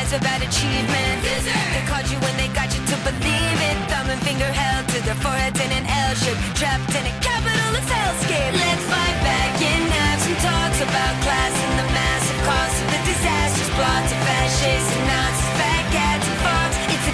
lies about achievement. They called you when they got you to believe it. Thumb and finger held to their foreheads in an L shape, trapped in a capitalist hellscape. Let's fight back and have some talks about class and the massive cost of the disastrous plots of fascists and Nazis, fat cats and fogs. It's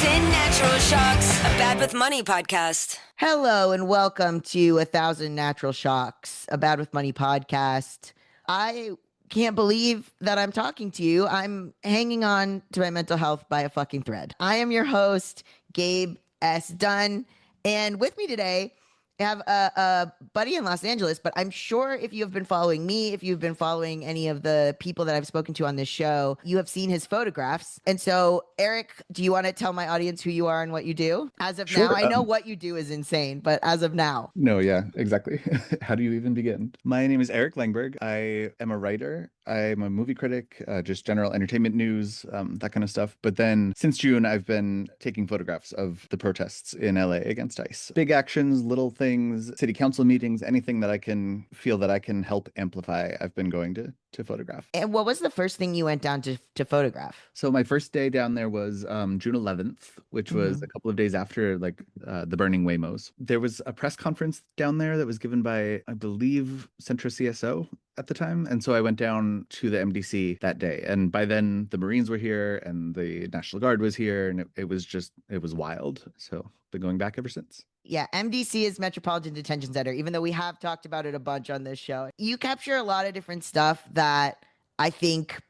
1,000 natural shocks. A Bad with Money podcast. Hello and welcome to 1,000 Natural Shocks, a Bad with Money podcast. I can't believe that I'm talking to you. I'm hanging on to my mental health by a fucking thread. I am your host, Gabe S. Dunn, and with me today, I have a buddy in Los Angeles, but I'm sure if you have been following me, if you've been following any of the people that I've spoken to on this show, you have seen his photographs. And so, Eric, do you want to tell my audience who you are and what you do? As of now, I know what you do is insane, but as of now. No, yeah, exactly. How do you even begin? My name is Eric Langberg. I am a writer. I'm a movie critic, just general entertainment news, that kind of stuff. But then since June, I've been taking photographs of the protests in LA against ICE. Big actions, little things, city council meetings, anything that I can feel that I can help amplify, I've been going to photograph. And what was the first thing you went down to photograph? So my first day down there was June 11th, which was a couple of days after the burning Waymos. There was a press conference down there that was given by, I believe, Centro CSO at the time. And so I went down to the MDC that day. And by then the Marines were here and the National Guard was here. And it was wild. So been going back ever since. Yeah, MDC is Metropolitan Detention Center, even though we have talked about it a bunch on this show. You capture a lot of different stuff that I think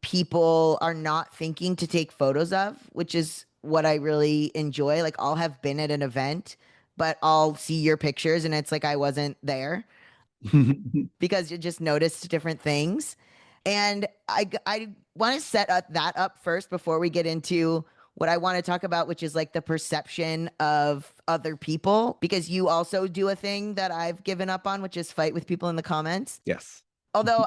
people are not thinking to take photos of, which is what I really enjoy. Like, I'll have been at an event, but I'll see your pictures and it's like I wasn't there because you just noticed different things. And I want to set that up first before we get into what I want to talk about, which is like the perception of other people, because you also do a thing that I've given up on, which is fight with people in the comments. Yes. Although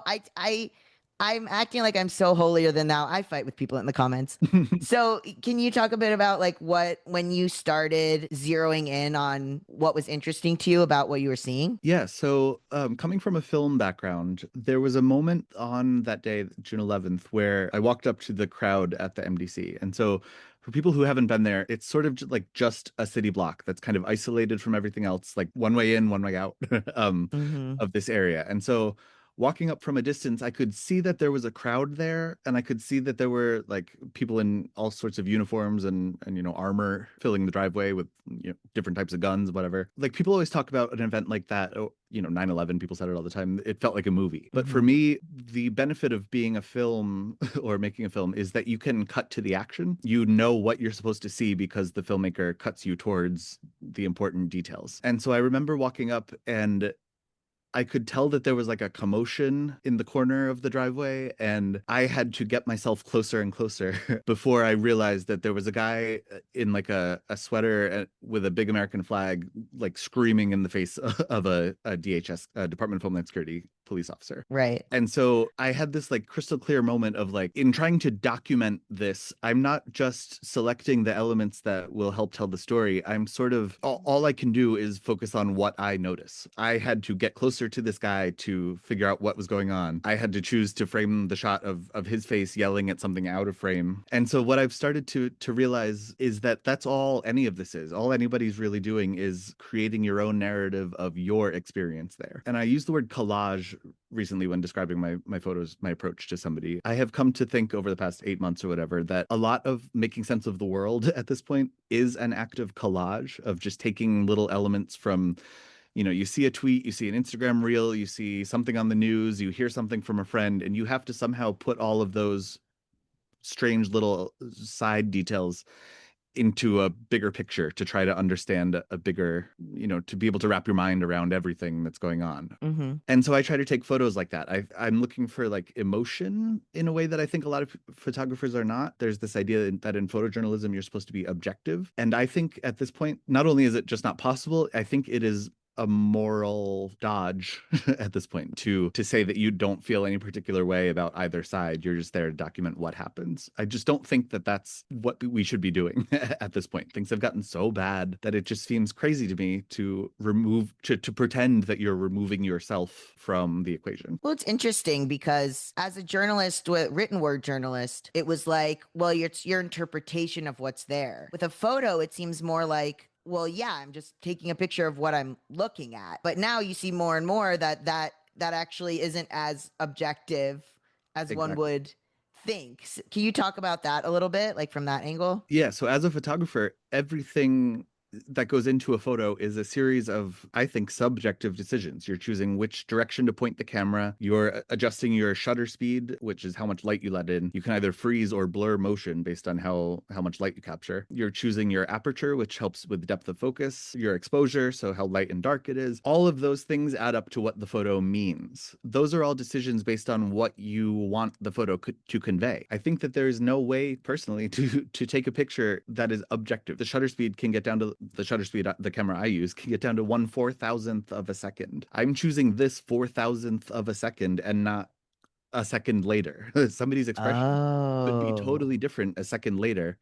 I'm acting like I'm so holier than thou. I fight with people in the comments. So can you talk a bit about like when you started zeroing in on what was interesting to you about what you were seeing? Yeah. So coming from a film background, there was a moment on that day, June 11th, where I walked up to the crowd at the MDC. And so for people who haven't been there, it's sort of just a city block that's kind of isolated from everything else, like one way in, one way out of this area. And so walking up from a distance, I could see that there was a crowd there, and I could see that there were like people in all sorts of uniforms and armor filling the driveway with different types of guns, whatever. Like, people always talk about an event like that. 9/11, people said it all the time. It felt like a movie. But for me, the benefit of being a film or making a film is that you can cut to the action. You know what you're supposed to see because the filmmaker cuts you towards the important details. And so I remember walking up and I could tell that there was like a commotion in the corner of the driveway, and I had to get myself closer and closer before I realized that there was a guy in like a sweater with a big American flag, like screaming in the face of a DHS, Department of Homeland Security police officer. Right. And so I had this like crystal clear moment of like, in trying to document this, I'm not just selecting the elements that will help tell the story. I'm sort of, all I can do is focus on what I notice. I had to get closer to this guy to figure out what was going on. I had to choose to frame the shot of his face yelling at something out of frame. And so what I've started to realize is that that's all any of this is. All anybody's really doing is creating your own narrative of your experience there. And I use the word collage recently when describing my photos, my approach to somebody. I have come to think over the past 8 months or whatever that a lot of making sense of the world at this point is an act of collage, of just taking little elements from, you see a tweet, you see an Instagram reel, you see something on the news, you hear something from a friend, and you have to somehow put all of those strange little side details into a bigger picture to try to understand a bigger, to be able to wrap your mind around everything that's going on. And so I try to take photos like that. I'm looking for like emotion in a way that I think a lot of photographers are not. There's this idea that in photojournalism, you're supposed to be objective. And I think at this point, not only is it just not possible, I think it is a moral dodge at this point to say that you don't feel any particular way about either side. You're just there to document what happens. I just don't think that that's what we should be doing at this point. Things have gotten so bad that it just seems crazy to me to pretend that you're removing yourself from the equation. Well, it's interesting because as a journalist, written word journalist, it was like, well, it's your interpretation of what's there. With a photo, it seems more like, well, yeah, I'm just taking a picture of what I'm looking at. But now you see more and more that actually isn't as objective as one would think. Can you talk about that a little bit, like from that angle? Yeah. So as a photographer, everything that goes into a photo is a series of, I think, subjective decisions. You're choosing which direction to point the camera. You're adjusting your shutter speed, which is how much light you let in. You can either freeze or blur motion based on how much light you capture. You're choosing your aperture, which helps with depth of focus, your exposure, so how light and dark it is. All of those things add up to what the photo means. Those are all decisions based on what you want the photo to convey. I think that there is no way, personally, to take a picture that is objective. The shutter speed can get down to the shutter speed, the camera I use can get down to 1/4000th of a second. I'm choosing this 4,000th of a second and not a second later. Somebody's expression could be totally different a second later,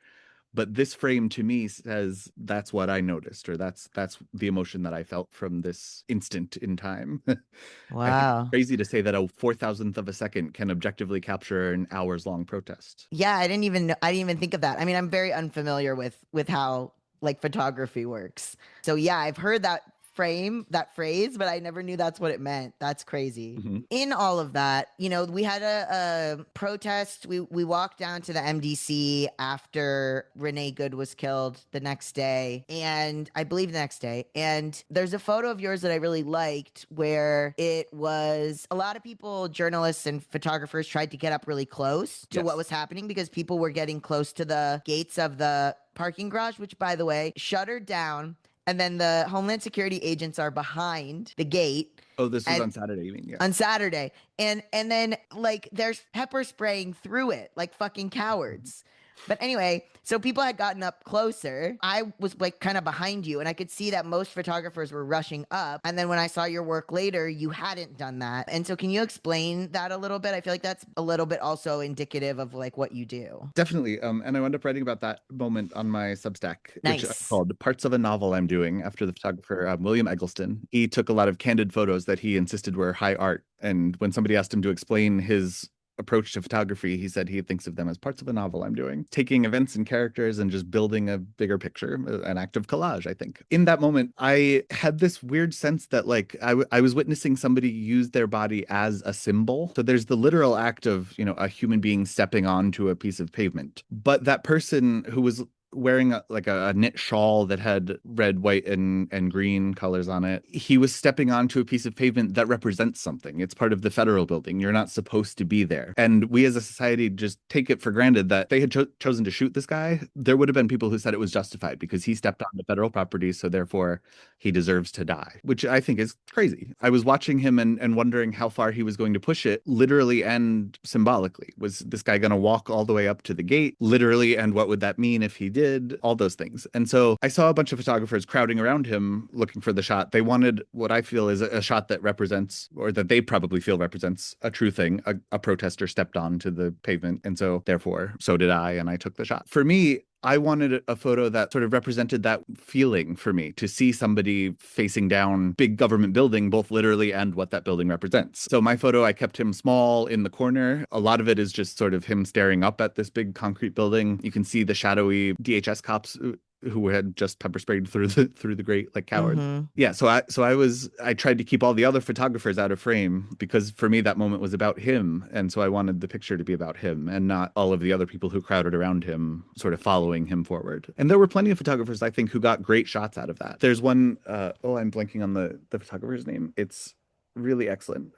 but this frame to me says that's what I noticed, or that's the emotion that I felt from this instant in time. I think it's crazy to say that a 4,000th of a second can objectively capture an hours-long protest. Yeah, I didn't even think of that. I mean, I'm very unfamiliar with how like photography works. So yeah, I've heard that phrase, but I never knew that's what it meant. That's crazy. Mm-hmm. In all of that, we had a protest. We walked down to the MDC after Renee Good was killed the next day, and I believe the next day. And there's a photo of yours that I really liked where it was a lot of people, journalists and photographers, tried to get up really close to what was happening because people were getting close to the gates of the parking garage, which, by the way, shuttered down. And then the Homeland Security agents are behind the gate. Oh, this was on Saturday, you mean? Yeah. On Saturday. And then like there's pepper spraying through it like fucking cowards. But anyway, so people had gotten up closer. I was like kind of behind you, and I could see that most photographers were rushing up. And then when I saw your work later, you hadn't done that. And so can you explain that a little bit? I feel like that's a little bit also indicative of like what you do. Definitely. And I wound up writing about that moment on my Substack, Nice. which I called Parts of a Novel I'm Doing, after the photographer William Eggleston. He took a lot of candid photos that he insisted were high art. And when somebody asked him to explain his approach to photography, he said he thinks of them as parts of a novel I'm doing, taking events and characters and just building a bigger picture, an act of collage, I think. In that moment, I had this weird sense that like I was witnessing somebody use their body as a symbol. So there's the literal act of, a human being stepping onto a piece of pavement. But that person who was wearing a knit shawl that had red, white, and green colors on it. He was stepping onto a piece of pavement that represents something. It's part of the federal building. You're not supposed to be there. And we as a society just take it for granted that they had chosen to shoot this guy. There would have been people who said it was justified because he stepped on the federal property, so therefore he deserves to die, which I think is crazy. I was watching him and wondering how far he was going to push it, literally and symbolically. Was this guy going to walk all the way up to the gate, literally, and what would that mean if he did? All those things. And so I saw a bunch of photographers crowding around him looking for the shot. They wanted what I feel is a shot that represents, or that they probably feel represents, a true thing. A protester stepped onto the pavement, and so therefore so did I, and I took the shot. For me, I wanted a photo that sort of represented that feeling for me, to see somebody facing down big government building, both literally and what that building represents. So my photo, I kept him small in the corner. A lot of it is just sort of him staring up at this big concrete building. You can see the shadowy DHS cops who had just pepper sprayed through the grate like cowards. Mm-hmm. Yeah, so I tried to keep all the other photographers out of frame because for me that moment was about him, and so I wanted the picture to be about him and not all of the other people who crowded around him sort of following him forward. And there were plenty of photographers, I think, who got great shots out of that. There's one I'm blanking on the photographer's name. It's really excellent.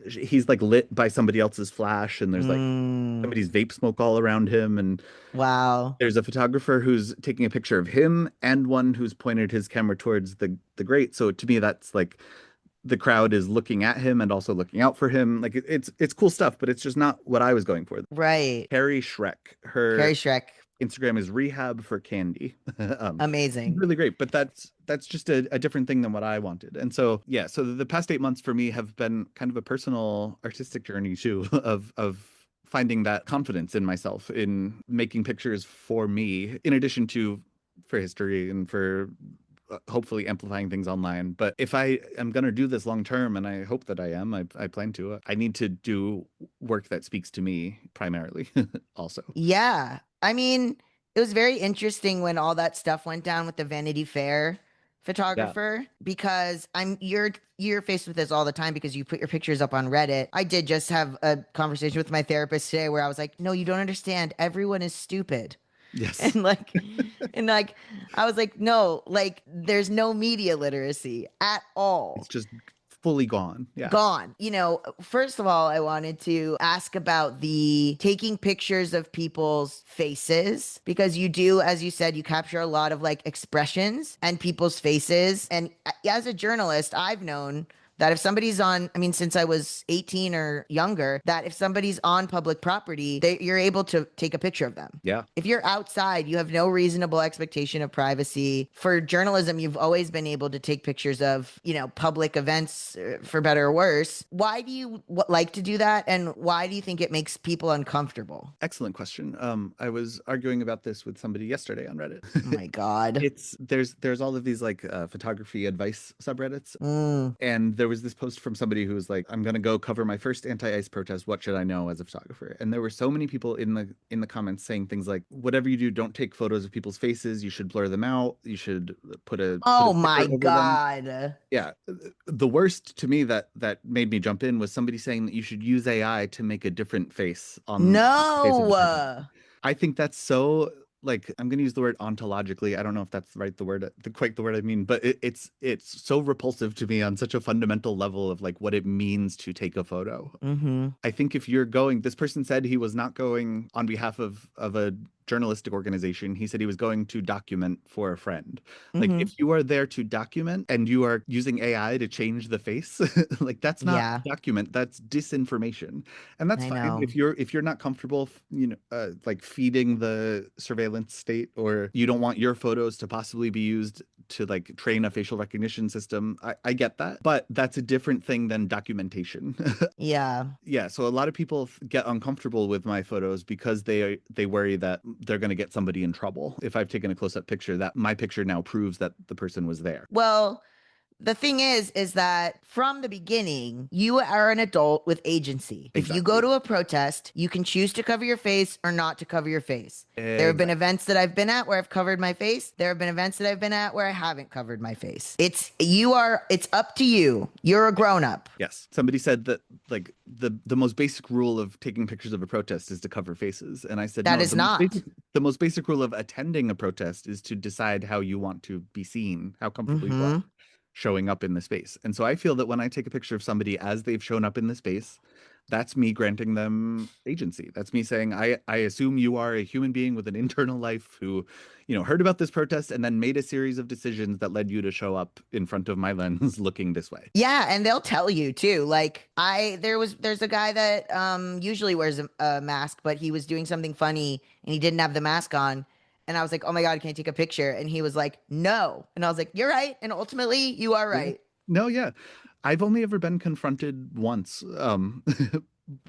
He's like lit by somebody else's flash, and there's like somebody's vape smoke all around him, and wow. There's a photographer who's taking a picture of him and one who's pointed his camera towards the grate. So to me, that's like the crowd is looking at him and also looking out for him. Like it's cool stuff, but it's just not what I was going for. Right. Carrie Schreck. Carrie Schreck. Instagram is rehab for candy. Amazing. Really great, but that's just a different thing than what I wanted. And so yeah, so the past 8 months for me have been kind of a personal artistic journey too, of finding that confidence in myself in making pictures for me, in addition to for history and for hopefully amplifying things online. But if I am going to do this long term, and I hope that I am, I plan to, I need to do work that speaks to me primarily also. Yeah. I mean, it was very interesting when all that stuff went down with the Vanity Fair Yeah. photographer because you're faced with this all the time because you put your pictures up on Reddit. I did just have a conversation with my therapist today where I was like, "No, you don't understand. Everyone is stupid." Yes. And like and like I was like, "No, like there's no media literacy at It's all." just fully gone. Yeah. Gone. First of all, I wanted to ask about the taking pictures of people's faces because you do, as you said, you capture a lot of like expressions and people's faces. And as a journalist, I've known that if somebody's on, I mean, since I was 18 or younger, that if somebody's on public property, you're able to take a picture of them. Yeah. If you're outside, you have no reasonable expectation of privacy. For journalism, you've always been able to take pictures of, public events, for better or worse. Why do you like to do that? And why do you think it makes people uncomfortable? Excellent question. I was arguing about this with somebody yesterday on Reddit. Oh my God. There's all of these like photography advice subreddits, Mm. and there was this post from somebody who was like, "I'm gonna go cover my first anti-ICE protest. What should I know as a photographer?" And there were so many people in the comments saying things like, "Whatever you do, don't take photos of people's faces. You should blur them out. You should put a Oh sticker my over them." God. Yeah, the worst to me that made me jump in was somebody saying that you should use AI to make a different face on the face of the person. No. I think that's so, like, I'm going to use the word ontologically. I don't know if that's right, quite the word I mean, but it's so repulsive to me on such a fundamental level of like what it means to take a photo. Mm-hmm. I think if you're going, this person said he was not going on behalf of a journalistic organization. He said he was going to document for a friend. Like Mm-hmm. if you are there to document and you are using AI to change the face, like that's not Yeah, document, that's disinformation. And that's I fine know. if you're not comfortable, like feeding the surveillance state, or you don't want your photos to possibly be used to like train a facial recognition system. I get that, but that's a different thing than documentation. Yeah. Yeah, so a lot of people get uncomfortable with my photos because they worry that they're going to get somebody in trouble. If I've taken a close-up picture, that my picture now proves that the person was there. Well, the thing is that from the beginning, you are an adult with agency. If you go Exactly. to a protest, you can choose to cover your face or not to cover your face. There have been Exactly. events that I've been at where I've covered my face. There have been events that I've been at where I haven't covered my face. It's up to you. You're a grown up. Yes. Somebody said that like the most basic rule of taking pictures of a protest is to cover faces. And I said, That no, is not. the most basic rule of attending a protest is to decide how you want to be seen, how comfortable you are Mm-hmm. showing up in the space. And so I feel that when I take a picture of somebody as they've shown up in the space, that's me granting them agency. That's me saying, I assume you are a human being with an internal life who, heard about this protest and then made a series of decisions that led you to show up in front of my lens looking this way. Yeah, and they'll tell you too. Like there's a guy that usually wears a mask, but he was doing something funny and he didn't have the mask on. And I was like, "Oh my God, can I take a picture?" And he was like, "No." And I was like, "You're right." And ultimately, you are Yeah. right. No, yeah. I've only ever been confronted once.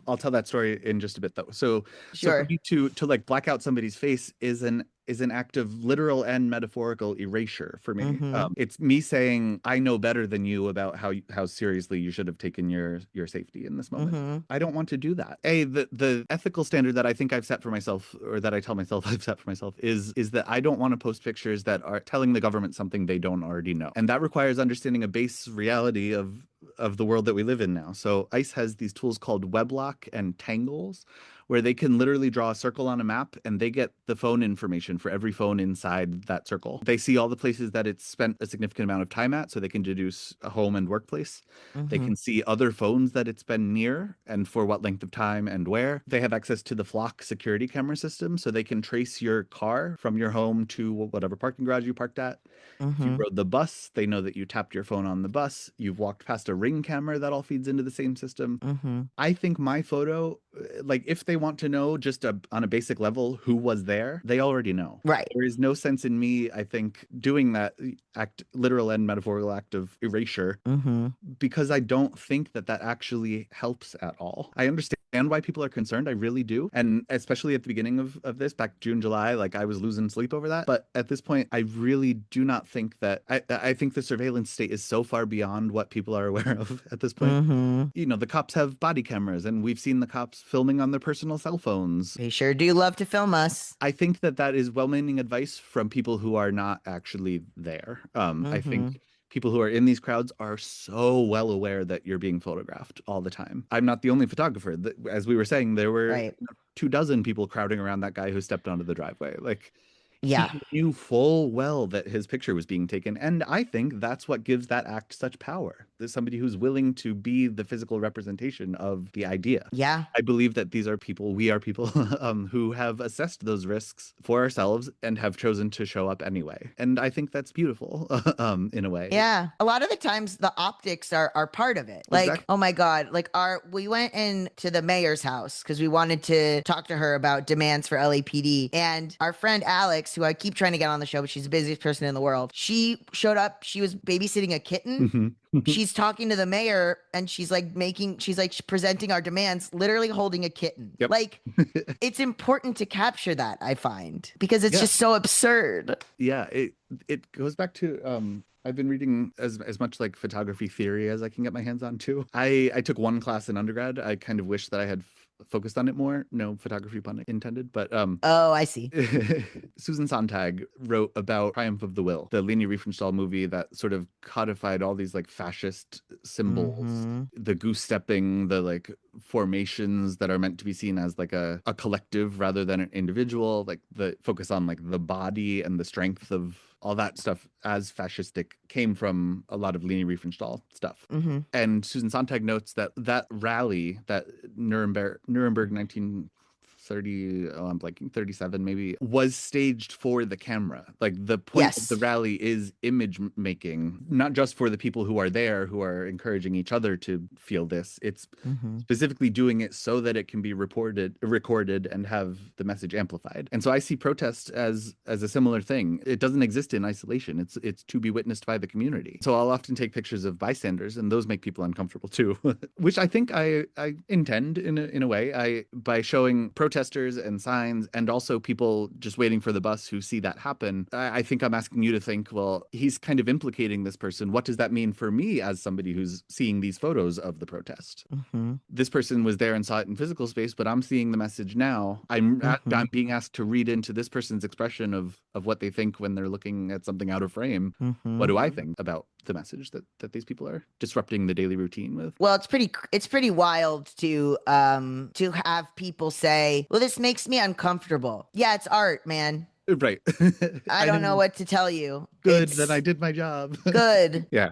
I'll tell that story in just a bit though. So for Sure. me to like black out somebody's face is an act of literal and metaphorical erasure for me. Mm-hmm. It's me saying I know better than you about how seriously you should have taken your safety in this moment. Mm-hmm. I don't want to do that. The ethical standard that I think I've set for myself, or that I tell myself I've set for myself, is that I don't want to post pictures that are telling the government something they don't already know, and that requires understanding a base reality of the world that we live in now. So ICE has these tools called Weblock and Tangles, where they can literally draw a circle on a map and they get the phone information for every phone inside that circle. They see all the places that it's spent a significant amount of time at, so they can deduce a home and workplace. They Mm-hmm. can see other phones that it's been near and for what length of time and where. They have access to the Flock security camera system, so they can trace your car from your home to whatever parking garage you parked at. If you Mm-hmm. rode the bus, they know that you tapped your phone on the bus. You've walked past a Ring camera that all feeds into the same system. Mm-hmm. I think my photo, like if they want to know just on a basic level who was there, they already know. Right. There is no sense in me, I think, doing that literal and metaphorical act of erasure, Mm-hmm. because I don't think that actually helps at all. I understand why people are concerned. I really do. And especially at the beginning of this, back June, July, like I was losing sleep over that. But at this point, I really do not think that, I think the surveillance state is so far beyond what people are aware of at this point. Mm-hmm. You know, the cops have body cameras, and we've seen the cops filming on their personal cell phones. They sure do love to film us. I think that is well-meaning advice from people who are not actually there. I Mm-hmm. think people who are in these crowds are so well aware that you're being photographed all the time. I'm not the only photographer. As we were saying, there were Right. 24 people crowding around that guy who stepped onto the driveway. Like, Yeah. he knew full well that his picture was being taken. And I think that's what gives that act such power. There's somebody who's willing to be the physical representation of the idea. Yeah. I believe that we are people who have assessed those risks for ourselves and have chosen to show up anyway. And I think that's beautiful in a way. Yeah. A lot of the times the optics are part of it. Like, Exactly. oh my God, like we went into the mayor's house because we wanted to talk to her about demands for LAPD. And our friend Alex, who I keep trying to get on the show, but she's the busiest person in the world, she showed up. She was babysitting a kitten. Mhm. She's talking to the mayor and she's like presenting our demands, literally holding a kitten. Yep. Like, it's important to capture that, I find, because it's Yeah. just so absurd. Yeah, it goes back to I've been reading as much like photography theory as I can get my hands on too. I took one class in undergrad. I kind of wish that I had focused on it more. No photography pun intended, but Oh, I see. Susan Sontag wrote about Triumph of the Will, the Leni Riefenstahl movie that sort of codified all these like fascist symbols, Mhm. the goose stepping, the like formations that are meant to be seen as like a collective rather than an individual, like the focus on like the body and the strength of all that stuff as fascistic came from a lot of Leni Riefenstahl stuff. Mm-hmm. And Susan Sontag notes that rally, that Nuremberg 1930, I'm blanking, 37 maybe, was staged for the camera. Like the point of the Yes. rally is image making, not just for the people who are there, who are encouraging each other to feel this. It's Mm-hmm. specifically doing it so that it can be recorded and have the message amplified. And so I see protest as a similar thing. It doesn't exist in isolation. It's to be witnessed by the community. So I'll often take pictures of bystanders, and those make people uncomfortable too, which I think I intend in a way, by showing protesters and signs and also people just waiting for the bus who see that happen. I think I'm asking you to think, well, he's kind of implicating this person. What does that mean for me as somebody who's seeing these photos of the protest? Mm-hmm. This person was there and saw it in physical space, but I'm seeing the message now. I'm being asked to read into this person's expression of what they think when they're looking at something out of frame. Mm-hmm. What do I think about the message that these people are disrupting the daily routine with? Well, it's pretty wild to have people say, "Well, this makes me uncomfortable." Yeah, it's art, man. Right. I don't know what to tell you. Good, It's then I did my job. good. Yeah.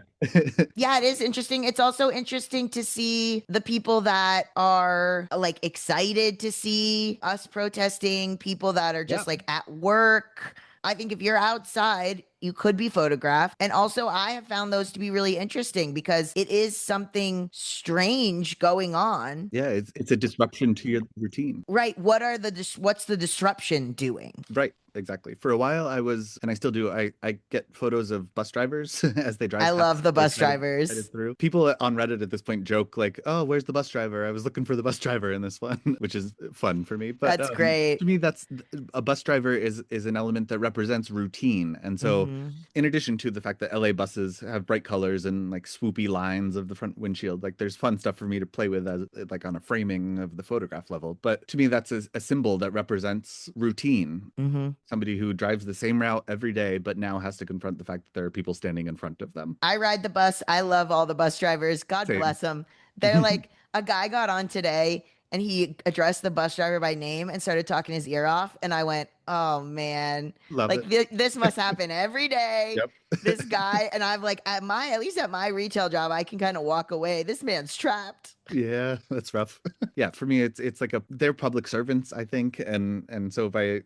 Yeah, it is interesting. It's also interesting to see the people that are like excited to see us protesting, people that are just Yeah. like at work. I think if you're outside, you could be photographed. And also, I have found those to be really interesting because it is something strange going on. Yeah, it's a disruption to your routine. Right. What's the disruption doing? Right. Exactly. For a while, I was, and I still do, I get photos of bus drivers as they drive I past, love the like, bus headed drivers. through. People on Reddit at this point joke like, "Oh, where's the bus driver? I was looking for the bus driver in this one," which is fun for me. But That's great. to me, that's a bus driver is an element that represents routine. And so, Mhm. in addition to the fact that LA buses have bright colors and like swoopy lines of the front windshield, like there's fun stuff for me to play with as like on a framing of the photograph level. But to me, that's a symbol that represents routine. Mhm. Somebody who drives the same route every day, but now has to confront the fact that there are people standing in front of them. I ride the bus. I love all the bus drivers. God Same. bless them. They're like, a guy got on today and he addressed the bus driver by name and started talking his ear off. And I went, oh man, Love like it. this must happen every day. Yep. This guy, and I'm like, at least at my retail job, I can kind of walk away. This man's trapped. Yeah, that's rough. Yeah, for me, it's like they're public servants, I think, and so by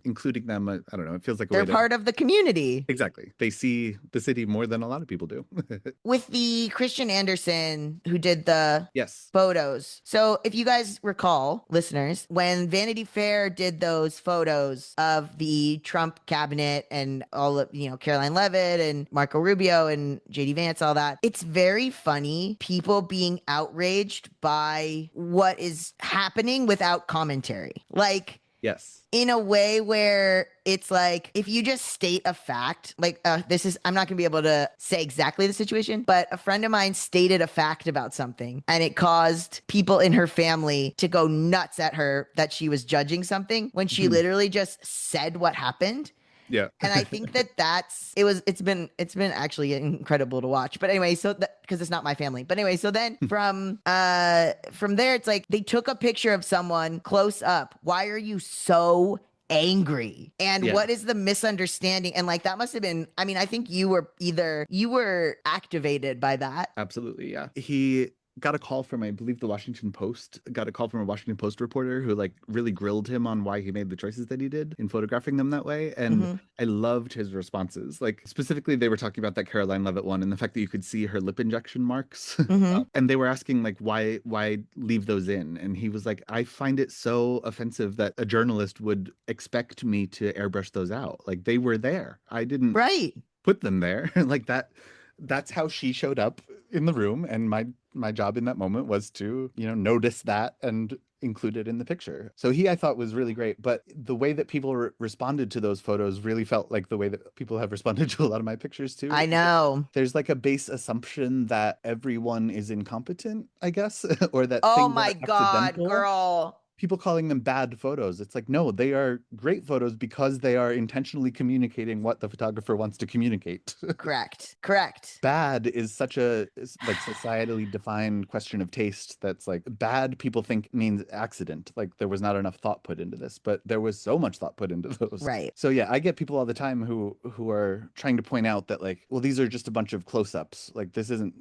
including them, I don't know, it feels like a way They're to part of the community. exactly. They see the city more than a lot of people do. With the Christian Anderson who did the Yes. photos. So if you guys recall, listeners, when Vanity Fair did those photos of the Trump cabinet and all of, Caroline Levitt and Marco Rubio and JD Vance, all that, it's very funny people being outraged by what is happening without commentary. Like, Yes. in a way where it's like, if you just state a fact, like I'm not gonna be able to say exactly the situation, but a friend of mine stated a fact about something and it caused people in her family to go nuts at her that she was judging something when she literally just said what happened. Yeah. And I think it's been actually incredible to watch. But anyway, so because it's not my family. But anyway, so then from there, it's like they took a picture of someone close up. Why are you so angry? And Yeah. what is the misunderstanding? And like that must have been, I mean, I think you were activated by that. Absolutely, yeah. He got a call from, I believe, the Washington Post, got a call from a Washington Post reporter who like really grilled him on why he made the choices that he did in photographing them that way. And I loved his responses. Like specifically, they were talking about that Caroline Levitt one and the fact that you could see her lip injection marks. And they were asking like, why leave those in? And he was like, I find it so offensive that a journalist would expect me to airbrush those out. Like they were there. I didn't put them there. Like that's how she showed up in the room, and my job in that moment was to notice that and include it in the picture. So I thought was really great, but the way that people responded to those photos really felt like the way that people have responded to a lot of my pictures too. I know. There's like a base assumption that everyone is incompetent, I guess, or that Oh things my are God, accidental. girl. People calling them bad photos. It's like, no, they are great photos because they are intentionally communicating what the photographer wants to communicate. Correct. Bad is such a like societally defined question of taste that's like bad people think means accident. Like there was not enough thought put into this, but there was so much thought put into those. Right. So yeah, I get people all the time who are trying to point out that like, well, these are just a bunch of close-ups. Like this isn't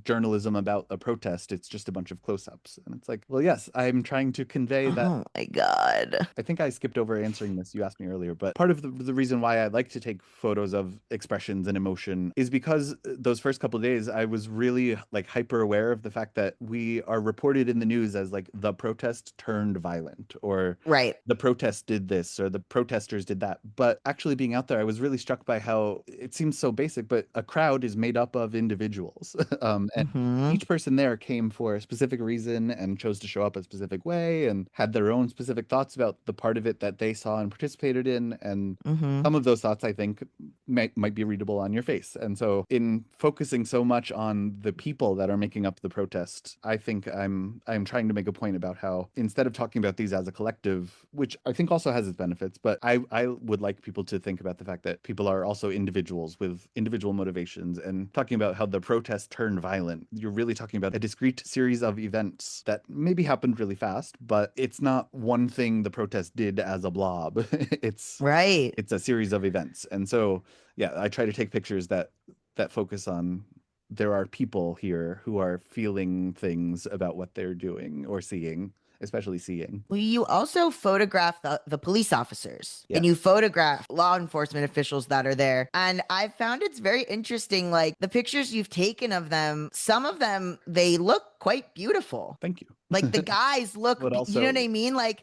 journalism about a protest. It's just a bunch of close-ups. And it's like, well, yes, I'm trying to convey that. Oh my God. I think I skipped over answering this. You asked me earlier, but part of the reason why I like to take photos of expressions and emotion is because those first couple of days, I was really like hyper aware of the fact that we are reported in the news as like the protest turned violent, or the protest did this, or the protesters did that. But actually being out there, I was really struck by how it seems so basic, but a crowd is made up of individuals. And each person there came for a specific reason and chose to show up a specific way and had their own specific thoughts about the part of it that they saw and participated in. And some of those thoughts, I think, might be readable on your face. And so in focusing so much on the people that are making up the protest, I think I'm trying to make a point about how instead of talking about these as a collective, which I think also has its benefits, but I would like people to think about the fact that people are also individuals with individual motivations, and talking about how the protest turned violent. You're really talking about a discrete series of events that maybe happened really fast, but it's not one thing the protest did as a blob. It's a series of events. And so, yeah, I try to take pictures that focus on there are people here who are feeling things about what they're doing or seeing. Especially seeing. Well, you also photograph the police officers, Yeah. and you photograph law enforcement officials that are there. And I found it's very interesting, like the pictures you've taken of them, some of them, they look quite beautiful. Thank you. Like the guys look, But you know also- what I mean? Like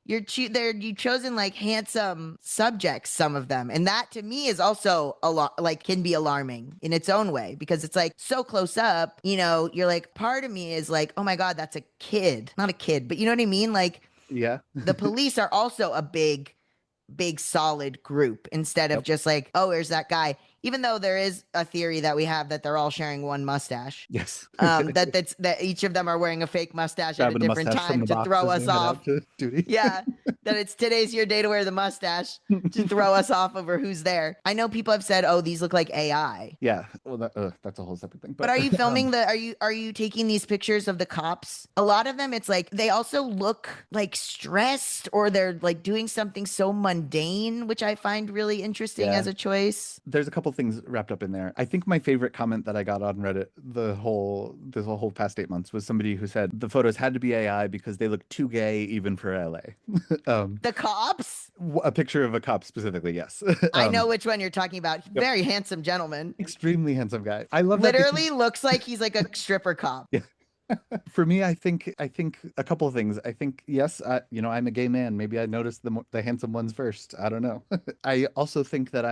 you've chosen like handsome subjects, some of them. And that to me is also like can be alarming in its own way, because it's like so close up, you're like, part of me is like, oh my God, that's a kid, not a kid, but you know what I mean? Like, yeah, the police are also a big solid group, instead of just like, oh, there's that guy. Even though there is a theory that we have that they're all sharing one mustache. Yes. That each of them are wearing a fake mustache at a different time to throw us off. Duty. Yeah. that it's today's your day to wear the mustache to throw us off over who's there. I know people have said, "Oh, these look like AI." Yeah, well, that's a whole separate thing. But are you filming are you taking these pictures of the cops? A lot of them, it's like they also look like stressed or they're like doing something so mundane, which I find really interesting as a choice. There's a couple things wrapped up in there. I think my favorite comment that I got on Reddit this whole past 8 months was somebody who said the photos had to be AI because they look too gay even for LA. The cops? A picture of a cop specifically, yes. I know which one you're talking about. Very handsome gentleman. Extremely handsome guy. I love that Literally looks like he's like a stripper cop. Yeah. For me, I think a couple of things. I think yes, I'm a gay man. Maybe I noticed the handsome ones first. I don't know. I also think that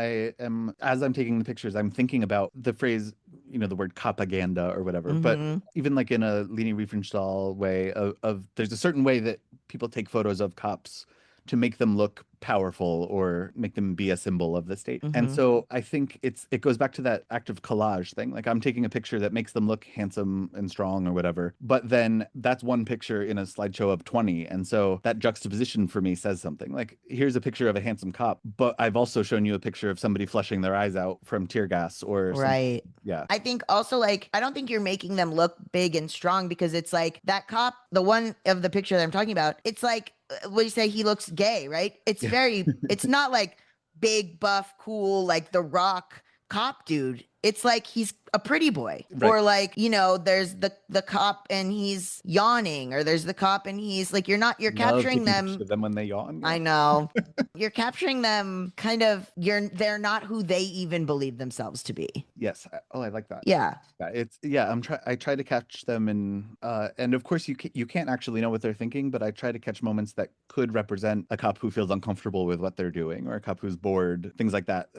as I'm taking the pictures, I'm thinking about the phrase, the word propaganda or whatever. But even like in a Leni Riefenstahl way of there's a certain way that people take photos of cops to make them look powerful or make them be a symbol of the state. And so I think it goes back to that active collage thing. Like I'm taking a picture that makes them look handsome and strong or whatever, but then that's one picture in a slideshow of 20. And so that juxtaposition for me says something. Like here's a picture of a handsome cop, but I've also shown you a picture of somebody flushing their eyes out from tear gas or right. Yeah. I think also like I don't think you're making them look big and strong because it's like that cop, the one of the picture that I'm talking about, it's like what do you say? He looks gay, right? It's it's not like big, buff, cool, like the Rock cop dude. It's like he's a pretty boy. Right. Or like, there's the cop and he's yawning, or there's the cop and he's like, you're capturing them when they yawn. Yeah. I know. You're capturing them kind of they're not who they even believe themselves to be. Yes. I like that. Yeah. I try to catch them and of course you can't actually know what they're thinking, but I try to catch moments that could represent a cop who feels uncomfortable with what they're doing or a cop who's bored, things like that.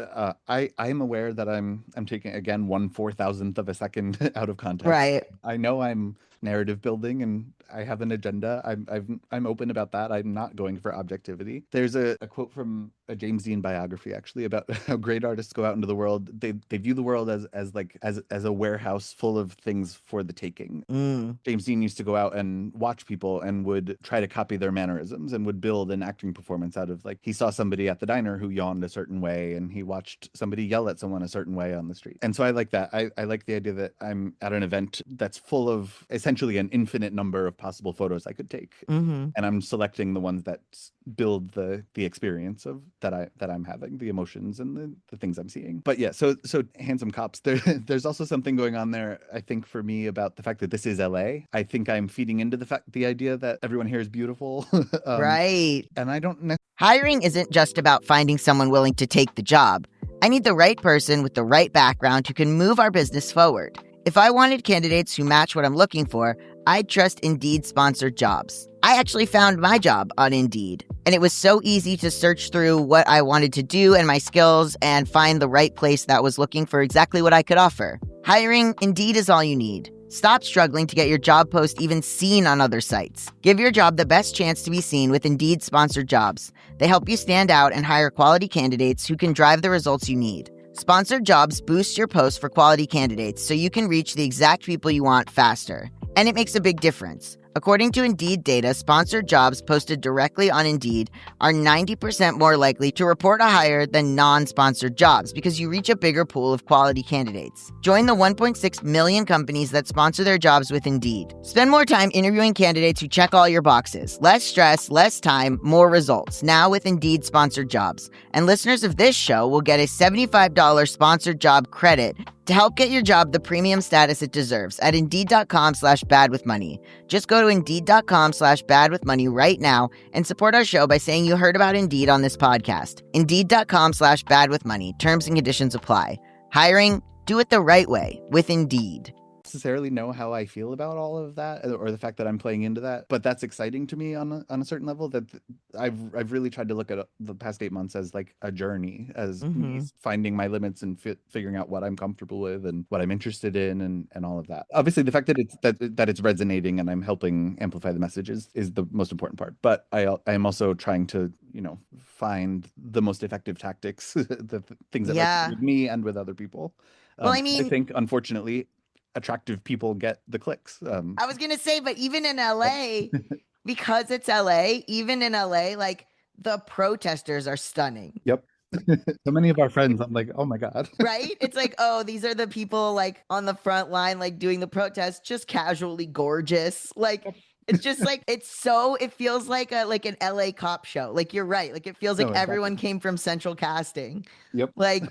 I am aware that I'm taking again 1/4000th of a second out of context. Right. I know I'm narrative building and I have an agenda. I'm open about that. I'm not going for objectivity. There's a quote from a James Dean biography actually about how great artists go out into the world. They view the world as a warehouse full of things for the taking. James Dean used to go out and watch people and would try to copy their mannerisms and would build an acting performance out of, like, he saw somebody at the diner who yawned a certain way and he watched somebody yell at someone a certain way on the street. And so I like that. I like the idea that I'm at an event that's full of essentially an infinite number of possible photos I could take. And I'm selecting the ones that build the experience of that I'm having, the emotions and the things I'm seeing. But yeah, so handsome cops, there's also something going on there, I think, for me about the fact that this is LA. I think I'm feeding into the idea that everyone here is beautiful. Right. And I don't Hiring isn't just about finding someone willing to take the job. I need the right person with the right background who can move our business forward. If I wanted candidates who match what I'm looking for, I'd trust Indeed sponsored jobs. I actually found my job on Indeed, and it was so easy to search through what I wanted to do and my skills and find the right place that was looking for exactly what I could offer. Hiring, Indeed is all you need. Stop struggling to get your job post even seen on other sites. Give your job the best chance to be seen with Indeed sponsored jobs. They help you stand out and hire quality candidates who can drive the results you need. Sponsored jobs boost your post for quality candidates so you can reach the exact people you want faster. And it makes a big difference. According to Indeed data, sponsored jobs posted directly on Indeed are 90% more likely to report a hire than non-sponsored jobs because you reach a bigger pool of quality candidates. Join the 1.6 million companies that sponsor their jobs with Indeed. Spend more time interviewing candidates who check all your boxes. Less stress, less time, more results. Now with Indeed sponsored jobs. And listeners of this show will get a $75 sponsored job credit to help get your job the premium status it deserves at Indeed.com/badwithmoney. Just go to Indeed.com/badwithmoney right now and support our show by saying you heard about Indeed on this podcast. Indeed.com/badwithmoney. Terms and conditions apply. Hiring? Do it the right way with Indeed. Necessarily know how I feel about all of that or the fact that I'm playing into that, but that's exciting to me on a certain level. That I've really tried to look at the past 8 months as like a journey, as me finding my limits and figuring out what I'm comfortable with and what I'm interested in and all of that. Obviously the fact that it's resonating and I'm helping amplify the messages is the most important part, but I am also trying to find the most effective tactics, the things that work with me and with other people. Well, I mean, I think unfortunately attractive people get the clicks. I was going to say, but even in LA, because it's LA, even in LA, like the protesters are stunning. Yep. So many of our friends, I'm like, oh my God. Right? It's like, oh, these are the people like on the front line, like doing the protest, just casually gorgeous. Like it's just like it feels like an LA cop show. Like you're right. Like it feels like No, everyone exactly. came from central casting. Yep. Like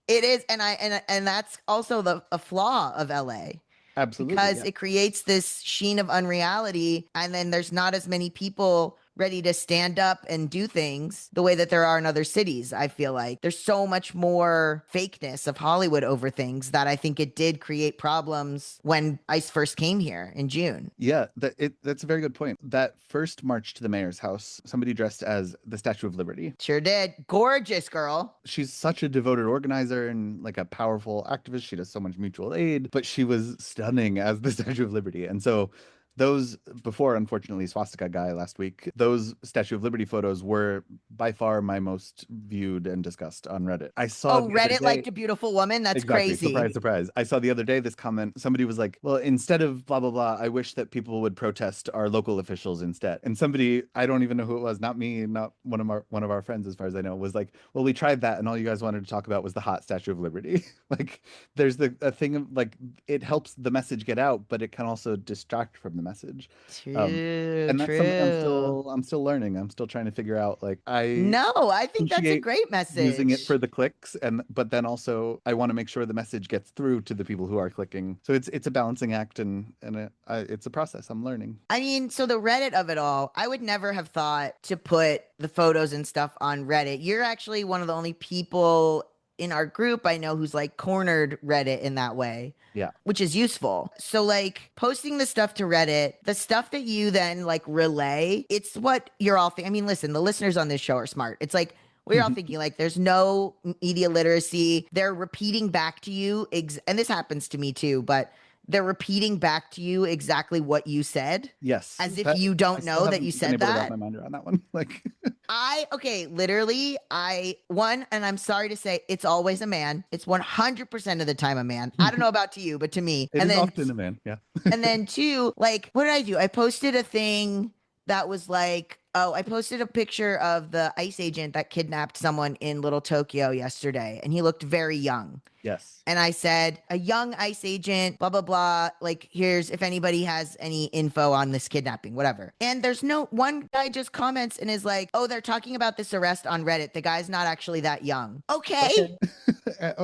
it is, and that's also a flaw of LA. Absolutely. Because Yeah. it creates this sheen of unreality, and then there's not as many people ready to stand up and do things the way that there are in other cities. I feel like there's so much more fakeness of Hollywood over things that I think it did create problems when ICE first came here in June. Yeah, that's a very good point. That first march to the mayor's house, somebody dressed as the Statue of Liberty. Sure did. Gorgeous girl. She's such a devoted organizer and like a powerful activist. She does so much mutual aid, but she was stunning as the Statue of Liberty. And so those before, unfortunately, swastika guy last week, those Statue of Liberty photos were by far my most viewed and discussed on Reddit. I saw Oh, the other Reddit day, liked a beautiful woman. That's exactly. crazy. Surprise, surprise. I saw the other day this comment. Somebody was like, well, instead of blah, blah, blah, I wish that people would protest our local officials instead. And somebody, I don't even know who it was, not me, not one of our friends, as far as I know, was like, well, we tried that and all you guys wanted to talk about was the hot Statue of Liberty. Like there's a thing of like, it helps the message get out, but it can also distract from the message. And that's something I'm still learning. I'm still trying to figure out. Like No, I think that's a appreciate great using it message. for the clicks, but then also I want to make sure the message gets through to the people who are clicking. So it's a balancing act, and it's a process. I'm learning. I mean, so the Reddit of it all, I would never have thought to put the photos and stuff on Reddit. You're actually one of the only people in our group I know who's like cornered Reddit in that way. Yeah. Which is useful. So like posting the stuff to Reddit, the stuff that you then like relay, it's what you're all thinking. I mean, listen, the listeners on this show are smart. It's like we're all thinking like there's no media literacy. They're repeating back to you, and this happens to me too, but they're repeating back to you exactly what you said. Yes. As if That- you I don't still know that haven't you been said able to wrap that. my mind around that one. Like Literally, and I'm sorry to say, it's always a man. It's 100% of the time a man. I don't know about to you, but to me. it And is then, often a man. Yeah. and then two, like, what did I do? I posted a thing that was like, oh, I posted a picture of the ICE agent that kidnapped someone in Little Tokyo yesterday, and he looked very young. Yes. And I said, a young ICE agent, blah, blah, blah. Like, here's if anybody has any info on this kidnapping, whatever. And there's one guy just comments and is like, oh, they're talking about this arrest on Reddit. The guy's not actually that young. Okay.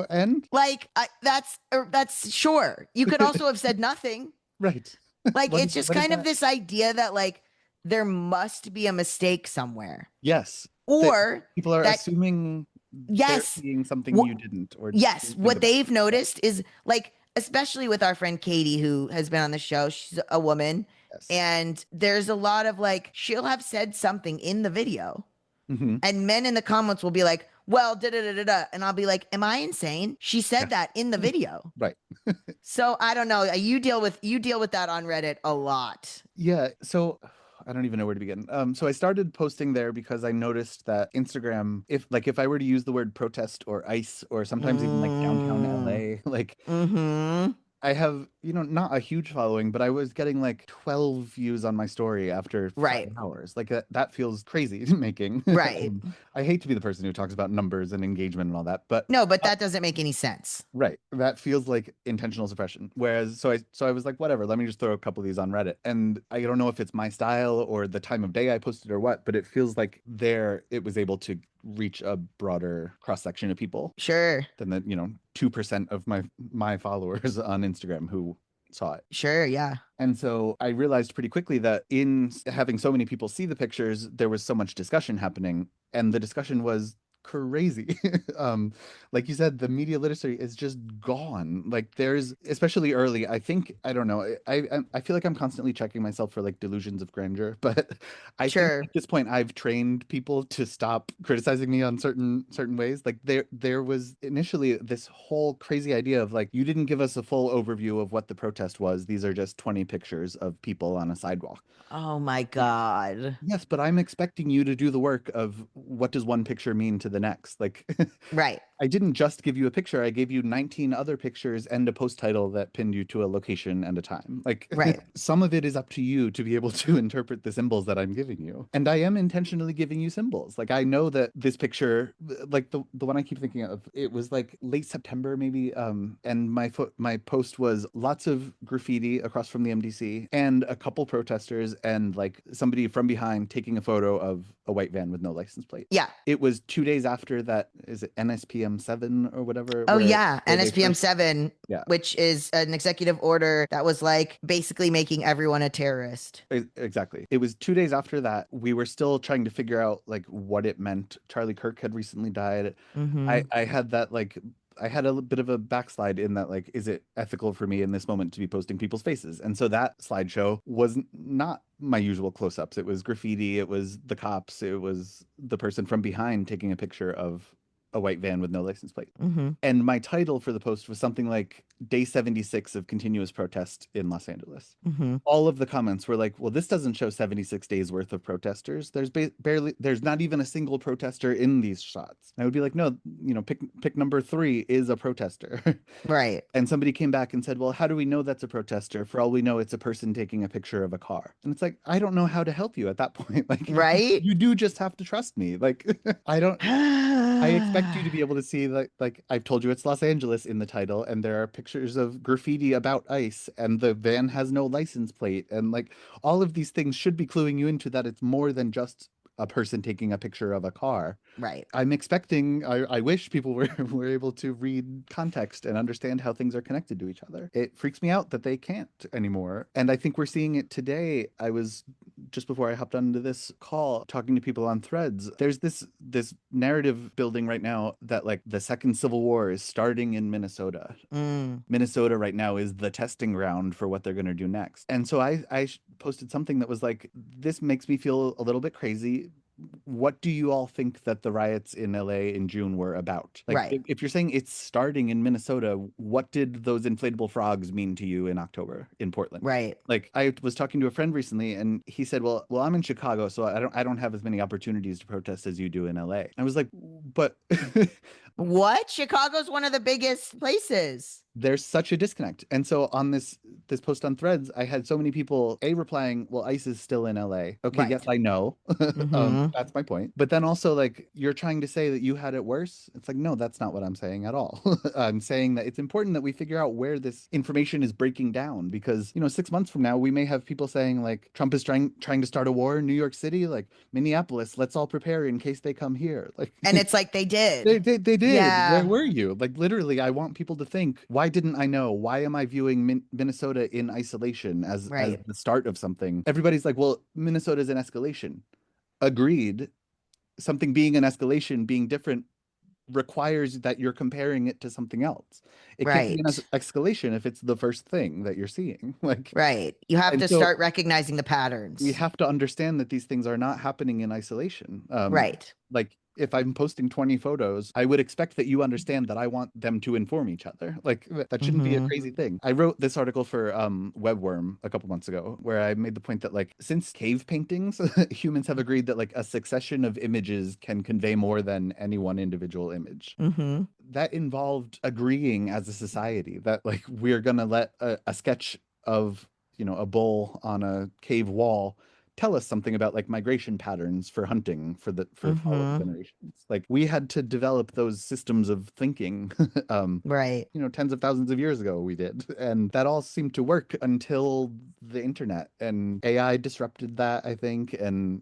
And Like, that's sure. You could also have said nothing. right. Like, it's just what is kind of that? this idea that, like, there must be a mistake somewhere. Yes. Or people are that- assuming Yes. they're seeing something Wha- you didn't, or Yes, didn't think what about. they've noticed is like, especially with our friend Katie, who has been on the show, she's a woman, Yes. and there's a lot of like, she'll have said something in the video, Mhm. and men in the comments will be like, well, da da da da da, and I'll be like, am I insane? She said that in the video. Right. So I don't know. You deal with that on Reddit a lot. Yeah, so I don't even know where to begin. So I started posting there because I noticed that Instagram, if I were to use the word protest or ICE or sometimes even like downtown LA, like Mm-hmm. I have, not a huge following, but I was getting like 12 views on my story after Right. 5 hours. Like that feels crazy making. Right. I hate to be the person who talks about numbers and engagement and all that, but No, but that doesn't make any sense. right. That feels like intentional suppression. Whereas, so I was like, whatever, let me just throw a couple of these on Reddit. And I don't know if it's my style or the time of day I posted or what, but it feels like it was able to reach a broader cross section of people Sure. than the, 2% of my followers on Instagram who saw it. Sure. Yeah. And so I realized pretty quickly that in having so many people see the pictures, there was so much discussion happening. And the discussion was crazy. Like you said, the media literacy is just gone. Like there's, especially early, I don't know, I feel like I'm constantly checking myself for like delusions of grandeur, but I Sure. think at this point I've trained people to stop criticizing me on certain ways. Like there was initially this whole crazy idea of like, you didn't give us a full overview of what the protest was. These are just 20 pictures of people on a sidewalk. Oh my God. Yes, but I'm expecting you to do the work of what does one picture mean to the next. Like, Right. I didn't just give you a picture. I gave you 19 other pictures and a post title that pinned you to a location and a time. Like, Right. some of it is up to you to be able to interpret the symbols that I'm giving you. And I am intentionally giving you symbols. Like, I know that this picture, like the one I keep thinking of, it was like late September maybe. And my post was lots of graffiti across from the MDC and a couple protesters and like somebody from behind taking a photo of a white van with no license plate. Yeah. It was 2 days after that. Is it NSPM 7 or whatever? Oh, where yeah. they NSPM first- 7, Yeah. which is an executive order that was like basically making everyone a terrorist. Exactly. It was 2 days after that. We were still trying to figure out like what it meant. Charlie Kirk had recently died. Mhm. I had that like I had a bit of a backslide in that, like, is it ethical for me in this moment to be posting people's faces? And so that slideshow was not my usual close-ups. It was graffiti, it was the cops, it was the person from behind taking a picture of a white van with no license plate. Mhm. And my title for the post was something like Day 76 of Continuous Protest in Los Angeles. Mhm. All of the comments were like, well, this doesn't show 76 days worth of protesters. There's not even a single protester in these shots. And I would be like, no, pick number 3 is a protester. Right. And somebody came back and said, well, how do we know that's a protester? For all we know, it's a person taking a picture of a car. And it's like, I don't know how to help you at that point. Like, Right? you do just have to trust me. Like, I expect you to be able to see like I've told you it's Los Angeles in the title, and there are pictures of graffiti about ICE, and the van has no license plate, and like all of these things should be cluing you into that it's more than just a person taking a picture of a car. Right. I'm expecting, I wish people were able to read context and understand how things are connected to each other. It freaks me out that they can't anymore. And I think we're seeing it today. I was, just before I hopped onto this call, talking to people on Threads. There's this narrative building right now that like the second Civil War is starting in Minnesota. Minnesota right now is the testing ground for what they're going to do next. And so I posted something that was like, this makes me feel a little bit crazy. What do you all think that the riots in LA in June were about? Like, Right. if you're saying it's starting in Minnesota, what did those inflatable frogs mean to you in October in Portland? Right. Like, I was talking to a friend recently, and he said, well, I'm in Chicago, so I don't have as many opportunities to protest as you do in LA. I was like, but What? Chicago's one of the biggest places. there's such a disconnect. And so on this post on Threads, I had so many people replying, well, ICE is still in LA. Okay, Right. yes, I know. That's my point. But then also, like, you're trying to say that you had it worse. It's like, no, that's not what I'm saying at all. I'm saying that it's important that we figure out where this information is breaking down, because 6 months from now we may have people saying like Trump is trying to start a war in New York City, like Minneapolis, let's all prepare in case they come here. Like, And it's like they did. they did. Yeah. Where were you? Like, literally, I want people to think, why didn't I know? Why am I viewing Minnesota in isolation as Right. the start of something? Everybody's like, well, Minnesota's an escalation. Agreed. Something being an escalation, being different, requires that you're comparing it to something else. It can't be an Right. escalation if it's the first thing that you're seeing. Like, Right. You have and to so start recognizing the patterns. we have to understand that these things are not happening in isolation. Right. Like, if I'm posting 20 photos, I would expect that you understand that I want them to inform each other. Like, that shouldn't be a crazy thing. I wrote this article for Webworm a couple months ago, where I made the point that, like, since cave paintings, humans have agreed that like a succession of images can convey more than any one individual image. That involved agreeing as a society that like we're gonna let a sketch of a bull on a cave wall tell us something about like migration patterns for hunting for following generations. Like, we had to develop those systems of thinking Right. tens of thousands of years ago we did, and that all seemed to work until the internet, and AI disrupted that, I think, and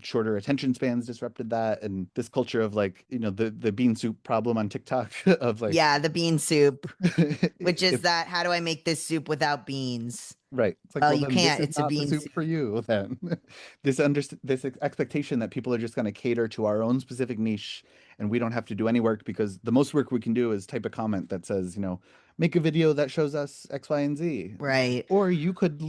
shorter attention spans disrupted that, and this culture of like the bean soup problem on TikTok of like, Yeah, the bean soup, which is if- that how do I make this soup without beans? Right. It's like, Well, well, you then can't. this is It's a not the bean soup soup. for you then. This expectation that people are just going to cater to our own specific niche, and we don't have to do any work, because the most work we can do is type a comment that says, make a video that shows us X, Y, and Z. Right. Or you could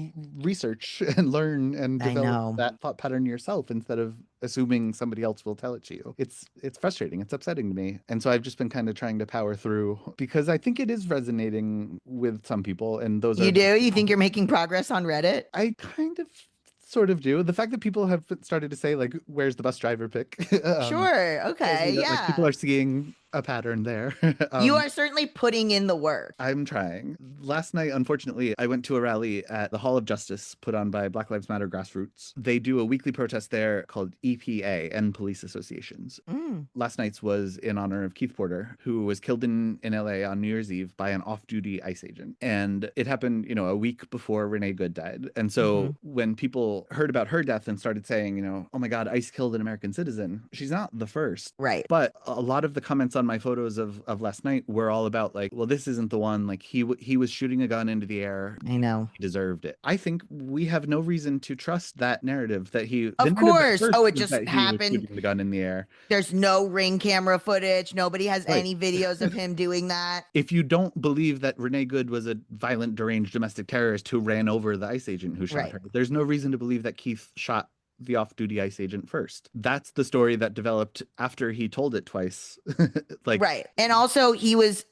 research and learn and I develop know. that thought pattern yourself instead of assuming somebody else will tell it to you. It's frustrating. It's upsetting to me. And so I've just been kind of trying to power through, because I think it is resonating with some people, and those You are do? You think you're making progress on Reddit? I kind of sort of do. The fact that people have started to say like, "Where's the bus driver pic?" Sure. tells me Okay. that like people Yeah. are seeing a pattern there. You are certainly putting in the work. I'm trying. Last night, unfortunately, I went to a rally at the Hall of Justice put on by Black Lives Matter Grassroots. They do a weekly protest there called EPA, End Police Associations. Mm. Last night's was in honor of Keith Porter, who was killed in LA on New Year's Eve by an off-duty ICE agent. And it happened, a week before Renee Good died. And so when people heard about her death and started saying, oh my God, ICE killed an American citizen, she's not the first. Right. But a lot of the comments on my photos of last night were all about like, well, this isn't the one. Like he was shooting a gun into the air. I know. He deserved it. I think we have no reason to trust that narrative that he. Of course. Oh, it was just that he was happened. shooting the gun in the air. There's no Ring camera footage. Nobody has Right. any videos of him doing that. If you don't believe that Renee Good was a violent, deranged domestic terrorist who ran over the ICE agent who shot Right. her, there's no reason to believe that Keith shot the off-duty ICE agent first. That's the story that developed after he told it twice. Like, right. And also he was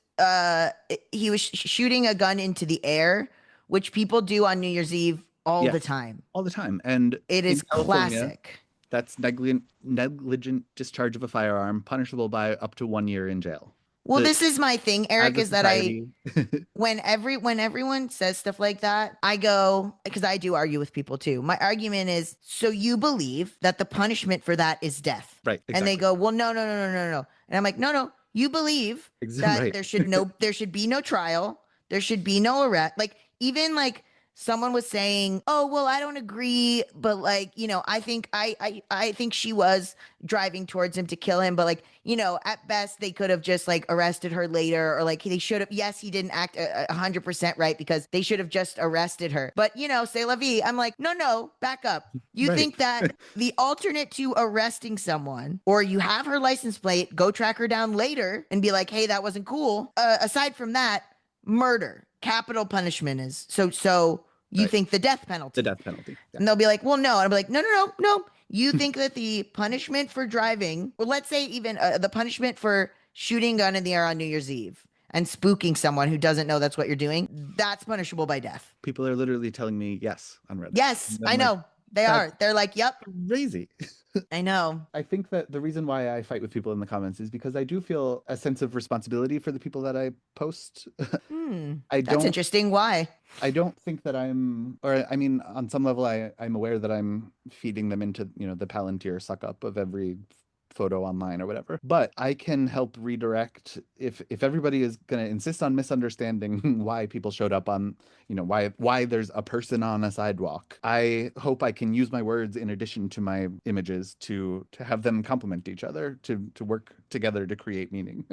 shooting a gun into the air, which people do on New Year's Eve all Yes. the time. all the time. And It in is California, classic. that's negligent discharge of a firearm, punishable by up to 1 year in jail. Well, The- this is my thing, Eric, as a is that society- when everyone says stuff like that, I go, because I do argue with people too. My argument is, so you believe that the punishment for that is death. Right. And they Exactly. go, well, no. And I'm like, no, you believe that Right. there should be no trial. There should be no arrest. Like, even like someone was saying, oh, well, I don't agree, but like, I think I think she was driving towards him to kill him, but like, at best they could have just like arrested her later, or like they should have. Yes, he didn't act 100% right because they should have just arrested her. But c'est la vie. I'm like, no, back up. You Right. think that the alternate to arresting someone, or you have her license plate, go track her down later and be like, hey, that wasn't cool. Aside from that, murder, capital punishment is so. You Right. think the death penalty. The death penalty. Yeah. And they'll be like, well, no. And I'll be like, no. You think that the punishment for driving, or let's say even the punishment for shooting a gun in the air on New Year's Eve and spooking someone who doesn't know that's what you're doing, that's punishable by death. People are literally telling me yes on Reddit. Yes, And I I'm know. like, They that's are. They're like, yep, crazy. I know. I think that the reason why I fight with people in the comments is because I do feel a sense of responsibility for the people that I post. That's interesting. Why? I don't think that on some level, I'm aware that I'm feeding them into, the Palantir suck up of every photo online or whatever. But I can help redirect if everybody is going to insist on misunderstanding why people showed up on, why there's a person on a sidewalk. I hope I can use my words in addition to my images to have them complement each other, to work together to create meaning.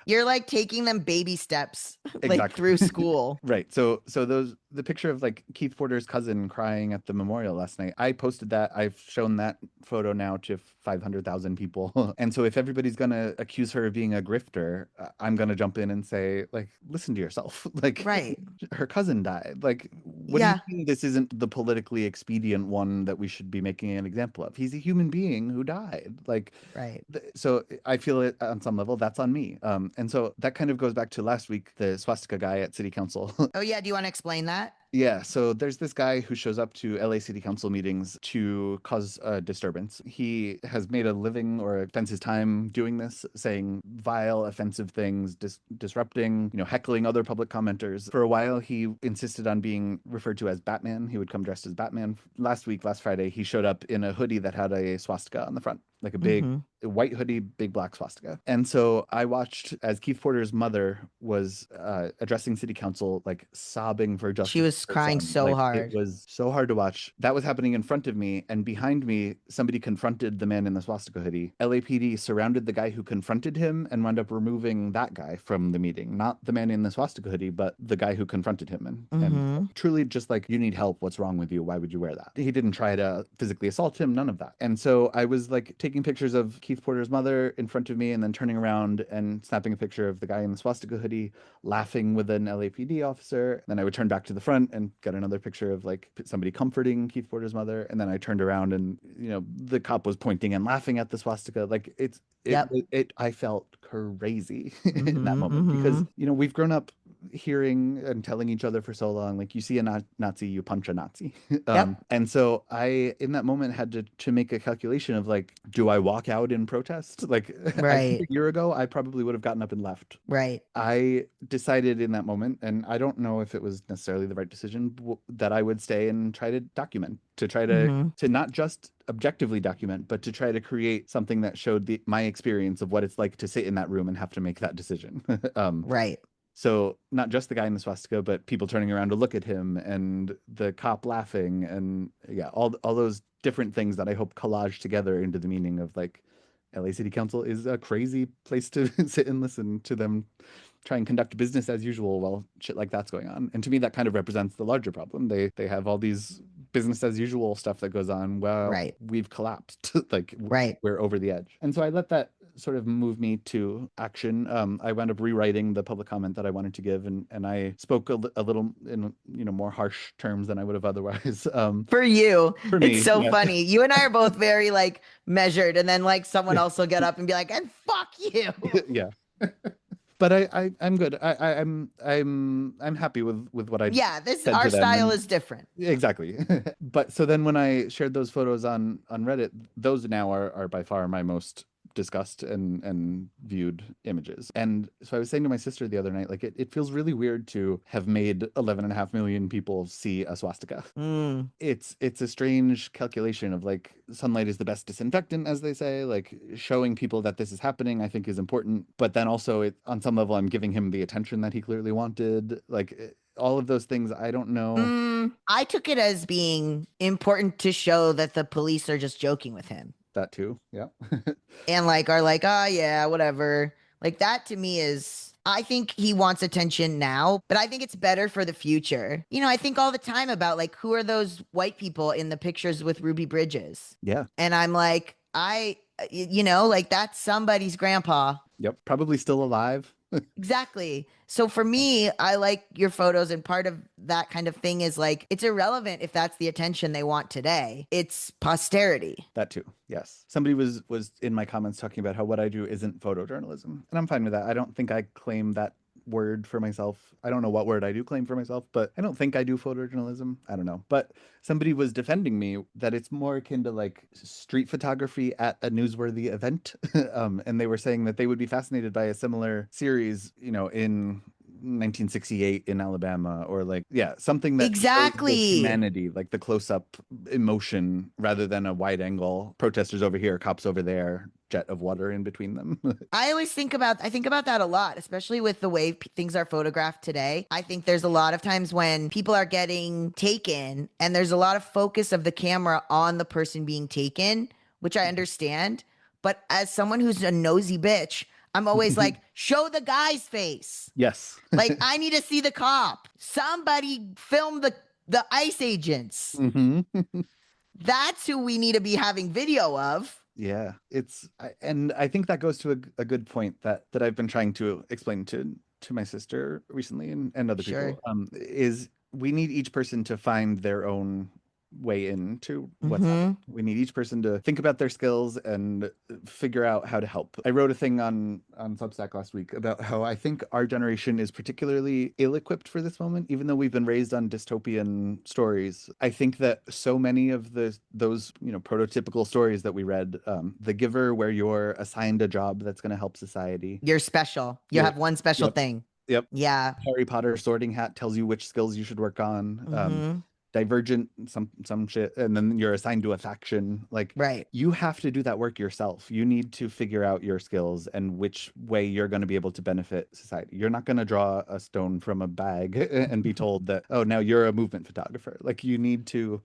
You're like taking them baby steps, like Exactly. through school. Right. So the picture of like Keith Porter's cousin crying at the memorial last night, I posted that. I've shown that photo now to 500,000 people. And so if everybody's going to accuse her of being a grifter, I'm going to jump in and say, like, listen to yourself. Like, Right. her cousin died. Like, what Yeah. do you mean this isn't the politically expedient one that we should be making an example of? He's a human being who died. Like, Right. so I feel it on some level. That's on me. And so that kind of goes back to last week, the swastika guy at City Council. Oh, yeah. Do you want to explain that? Yeah, so there's this guy who shows up to LA City Council meetings to cause a disturbance. He has made a living or spends his time doing this, saying vile, offensive things, disrupting, heckling other public commenters. For a while, he insisted on being referred to as Batman. He would come dressed as Batman. Last Friday, he showed up in a hoodie that had a swastika on the front, like a big white hoodie, big black swastika. And so I watched as Keith Porter's mother was addressing City Council, like sobbing for justice. She was crying so hard. It was so hard to watch. That was happening in front of me, and behind me, somebody confronted the man in the swastika hoodie. LAPD surrounded the guy who confronted him and wound up removing that guy from the meeting. Not the man in the swastika hoodie, but the guy who confronted him. And truly just like, you need help. What's wrong with you? Why would you wear that? He didn't try to physically assault him, none of that. And so I was like taking pictures of Keith Porter's mother in front of me and then turning around and snapping a picture of the guy in the swastika hoodie laughing with an LAPD officer. Then I would turn back to the front and get another picture of like somebody comforting Keith Porter's mother. And then I turned around and, the cop was pointing and laughing at the swastika. Like I felt crazy in that moment because, we've grown up hearing and telling each other for so long, like, you see a Nazi, you punch a Nazi. Yep. And so I, in that moment, had to make a calculation of like, do I walk out in protest? Like, I think Right. a year ago, I probably would have gotten up and left. Right. I decided in that moment, and I don't know if it was necessarily the right decision, that I would stay and try to document, to try to not just objectively document, but to try to create something that showed my experience of what it's like to sit in that room and have to make that decision. Right. So not just the guy in the swastika, but people turning around to look at him, and the cop laughing, and yeah, all those different things that I hope collage together into the meaning of like, LA City Council is a crazy place to sit and listen to them try and conduct business as usual while shit like that's going on. And to me, that kind of represents the larger problem. They have all these business as usual stuff that goes on. Well, Right. we've collapsed. Like, Right. we're over the edge. And so I let that sort of move me to action. I wound up rewriting the public comment that I wanted to give, and I spoke a little in more harsh terms than I would have otherwise. For you, For me, it's so yeah. funny. You and I are both very like measured, and then like someone else will get up and be like, "And fuck you." Yeah. But I'm good. I'm happy with what I Yeah, said our to them, style and is different. exactly. But so then when I shared those photos on Reddit, those now are by far my most discussed and viewed images. And so I was saying to my sister the other night, like, it feels really weird to have made 11.5 million people see a swastika. Mm. It's a strange calculation of like, sunlight is the best disinfectant, as they say. Like, showing people that this is happening, I think, is important. But then also, on some level, I'm giving him the attention that he clearly wanted. Like, all of those things, I don't know. I took it as being important to show that the police are just joking with him. That too, yeah. And like are like, oh yeah, whatever. Like that to me is, I think he wants attention now, but I think it's better for the future. I think all the time about like, who are those white people in the pictures with Ruby Bridges? Yeah. And I'm like, like that's somebody's grandpa. Yep. Probably still alive. Exactly. So for me, I like your photos, and part of that kind of thing is like, it's irrelevant if that's the attention they want today. It's posterity. That too. Yes. Somebody was in my comments talking about how what I do isn't photojournalism. And I'm fine with that. I don't think I claim that word for myself. I don't know what word I do claim for myself, but I don't think I do photojournalism. I don't know. But somebody was defending me that it's more akin to like street photography at a newsworthy event. And they were saying that they would be fascinated by a similar series, in 1968 in Alabama, or like, yeah, something that Exactly. shows the humanity, like the close-up emotion, rather than a wide angle protesters over here, cops over there, jet of water in between them. I think about that a lot, especially with the way things are photographed today. I think there's a lot of times when people are getting taken and there's a lot of focus of the camera on the person being taken, which I understand. But as someone who's a nosy bitch, I'm always like, show the guy's face. Yes. Like, I need to see the cop. Somebody film the ICE agents. That's who we need to be having video of. Yeah, and I think that goes to a good point that I've been trying to explain to my sister recently, and other people, is we need each person to find their own way into what's happening. We need each person to think about their skills and figure out how to help. I wrote a thing on Substack last week about how I think our generation is particularly ill-equipped for this moment, even though we've been raised on dystopian stories. I think that so many of those prototypical stories that we read, The Giver, where you're assigned a job that's going to help society. You're special. You have one special thing. Yep. Yeah. Harry Potter Sorting Hat tells you which skills you should work on. Divergent, some shit, and then you're assigned to a faction. Like, right. You have to do that work yourself. You need to figure out your skills and which way you're going to be able to benefit society. You're not going to draw a stone from a bag and be told that, oh, now you're a movement photographer. Like, you need to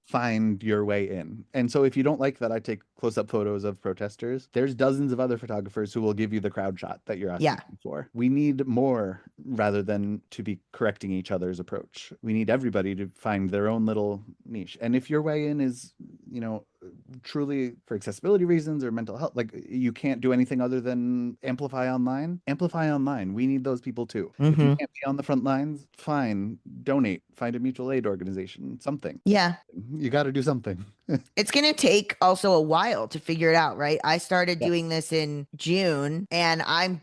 find your way in. And so if you don't like that I take close-up photos of protesters, there's dozens of other photographers who will give you the crowd shot that you're asking for. We need more, rather than to be correcting each other's approach. We need everybody to find their own little niche. And if your way in is, truly for accessibility reasons or mental health, like, you can't do anything other than amplify online. We need those people too. If you can't be on the front lines, fine, donate, find a mutual aid organization, something. Yeah. You got to do something. It's going to take also a while to figure it out, right? I started Yeah. doing this in June and I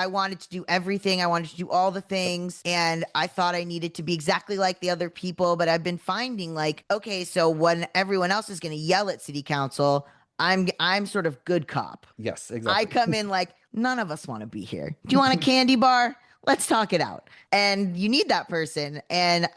wanted to do everything. I wanted to do all the things. And I thought I needed to be exactly like the other people. But I've been finding like, okay, so when everyone else is going to yell at city council, I'm sort of good cop. Yes, I exactly. come in like, none of us want to be here. Do you want a candy bar? Let's talk it out. And you need that person. And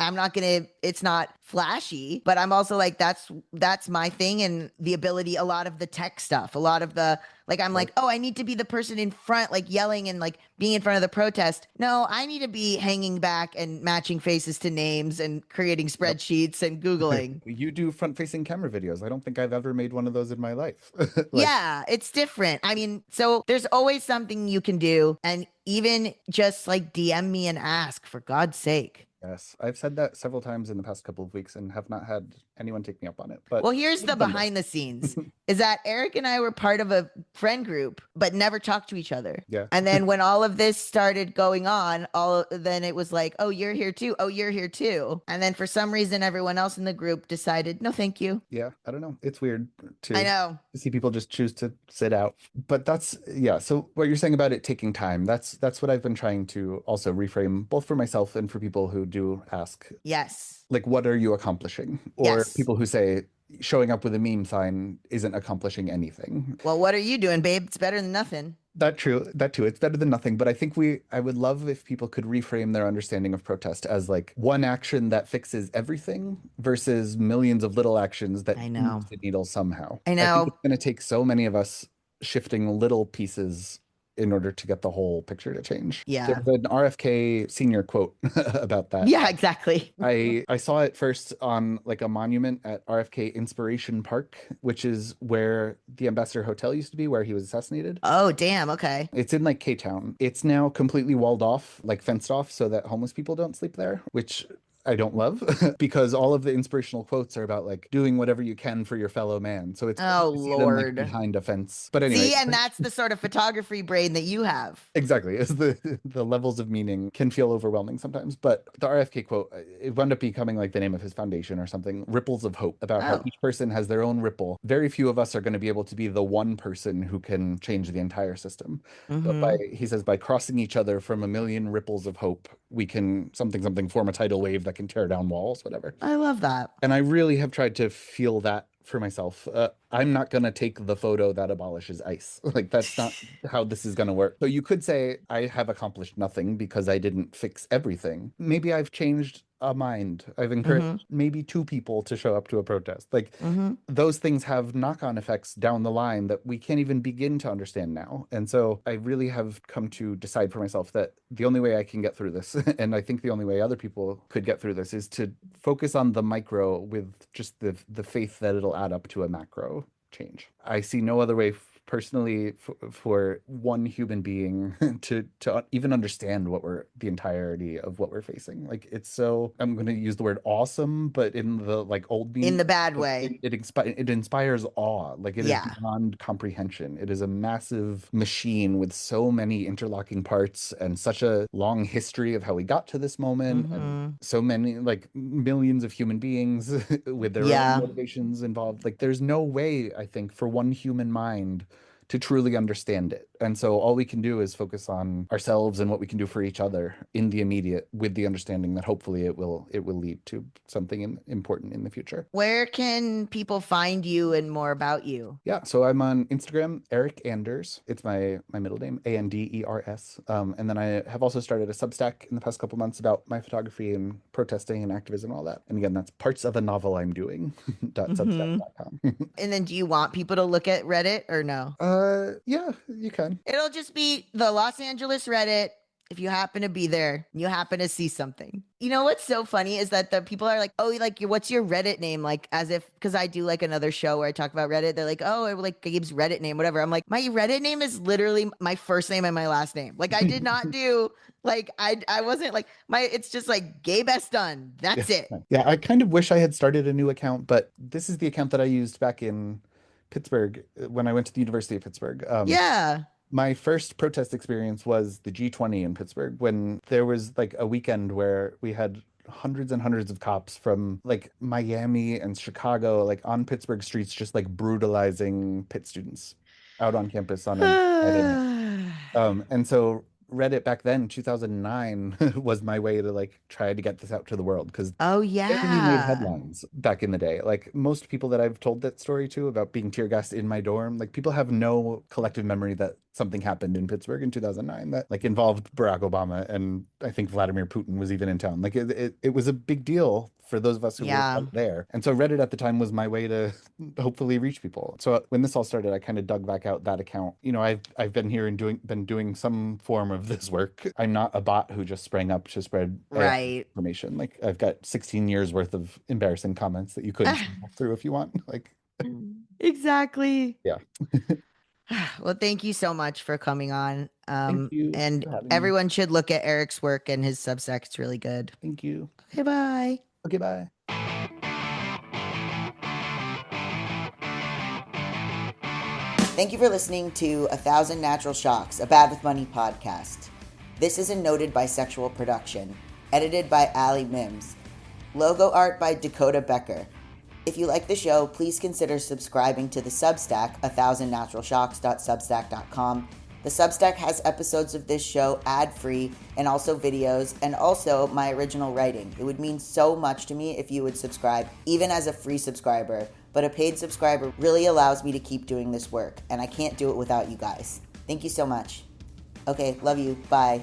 it's not flashy, but I'm also like, that's my thing. And the ability, a lot of the tech stuff, a lot of the, like, I'm like, oh, I need to be the person in front, like yelling and like being in front of the protest. No, I need to be hanging back and matching faces to names and creating Yep. spreadsheets and Googling. You do front-facing camera videos. I don't think I've ever made one of those in my life. Like, Yeah, it's different. I mean, so there's always something you can do. And even just like DM me and ask, for God's sake. yes, I've said that several times in the past couple of weeks and have not had anyone take me up on it. But Well, here's the we've done this. behind the scenes is that Eric and I were part of a friend group, but never talked to each other. Yeah. And then when all of this started going on, then it was like, oh, you're here too. Oh, you're here too. And then for some reason, everyone else in the group decided, no, thank you. Yeah, I don't know. It's weird I know. to see people just choose to sit out. But that's, yeah. So what you're saying about it taking time, that's what I've been trying to also reframe both for myself and for people who do ask, Yes. like, what are you accomplishing? Or Yes. people who say showing up with a meme sign isn't accomplishing anything. Well, what are you doing, babe? It's better than nothing. That too. It's better than nothing. But I think I would love if people could reframe their understanding of protest as like one action that fixes everything versus millions of little actions that I know. move the needle somehow. I I know. think it's going to take so many of us shifting little pieces in order to get the whole picture to change. Yeah. There's an RFK senior quote about that. Yeah, exactly. I saw it first on like a monument at RFK Inspiration Park, which is where the Ambassador Hotel used to be, where he was assassinated. Oh, damn. Okay. It's in like K-Town. It's now completely walled off, like fenced off, so that homeless people don't sleep there, which I don't love because all of the inspirational quotes are about like doing whatever you can for your fellow man. So it's Oh, cool to see them, like, Lord. behind a fence. But anyway, See, and that's the sort of photography brain that you have. exactly, is the levels of meaning can feel overwhelming sometimes. But the RFK quote, it wound up becoming like the name of his foundation or something, Ripples of Hope, about how Oh. each person has their own ripple. Very few of us are going to be able to be the one person who can change the entire system. But he says, by crossing each other from a million ripples of hope, we can something form a tidal wave that can tear down walls, whatever. I love that. And I really have tried to feel that for myself. I'm not going to take the photo that abolishes ICE. Like, that's not how this is going to work. So you could say I have accomplished nothing because I didn't fix everything. Maybe I've changed a mind. I've encouraged maybe 2 people to show up to a protest. Like, those things have knock-on effects down the line that we can't even begin to understand now. And so I really have come to decide for myself that the only way I can get through this, and I think the only way other people could get through this, is to focus on the micro with just the faith that it'll add up to a macro change. I see no other way personally for one human being to even understand the entirety of what we're facing. Like, it's so, I'm going to use the word awesome, but in the like old meaning, In the bad way. it inspires awe. Like, it is beyond comprehension. It is a massive machine with so many interlocking parts and such a long history of how we got to this moment, and so many, like, millions of human beings with their own motivations involved. Like, there's no way, I think, for one human mind to truly understand it. And so all we can do is focus on ourselves and what we can do for each other in the immediate, with the understanding that hopefully it will lead to something important in the future. Where can people find you and more about you? Yeah, so I'm on Instagram, Eric Anders. It's my middle name, Anders. And then I have also started a Substack in the past couple months about my photography and protesting and activism and all that. And again, that's parts of a novel I'm doing. .substack.com. And then do you want people to look at Reddit or no? Yeah, you can. It'll just be the Los Angeles Reddit. If you happen to be there, you happen to see something. You know what's so funny is that the people are like, oh, like, what's your Reddit name? Like, as if, because I do like another show where I talk about Reddit. They're like, oh, like Gabe's Reddit name, whatever. I'm like, my Reddit name is literally my first name and my last name. Like, I did not do, like, I wasn't like, it's just like Gabe S. Dunn. That's it. Yeah, I kind of wish I had started a new account, but this is the account that I used back in Pittsburgh when I went to the University of Pittsburgh. Yeah. My first protest experience was the G20 in Pittsburgh, when there was like a weekend where we had hundreds and hundreds of cops from like Miami and Chicago, like on Pittsburgh streets, just like brutalizing Pitt students out on campus on a Friday night. And so Reddit back then, 2009, was my way to like try to get this out to the world because Oh barely made yeah. headlines back in the day. Like most people that I've told that story to about being tear gassed in my dorm, like people have no collective memory that something happened in Pittsburgh in 2009 that like involved Barack Obama, and I think Vladimir Putin was even in town. Like it was a big deal for those of us who were Yeah. out there. And so Reddit at the time was my way to hopefully reach people. So when this all started, I kind of dug back out that account. You know, I've been here and been doing some form of this work. I'm not a bot who just sprang up to spread AI Right. information. Like I've got 16 years worth of embarrassing comments that you could scroll through if you want. Like Exactly. yeah. Well, thank you so much for coming on. Thank you And for having me. everyone should look at Eric's work and his Substack. It's really good. Thank you. Okay, bye. Okay, bye. Thank you for listening to 1,000 Natural Shocks, a Bad with Money podcast. This is a noted bisexual production, edited by Ali Mims. Logo art by Dakota Becker. If you like the show, please consider subscribing to the Substack, 1000naturalshocks.substack.com. The Substack has episodes of this show ad-free and also videos and also my original writing. It would mean so much to me if you would subscribe, even as a free subscriber, but a paid subscriber really allows me to keep doing this work, and I can't do it without you guys. Thank you so much. Okay, love you. Bye.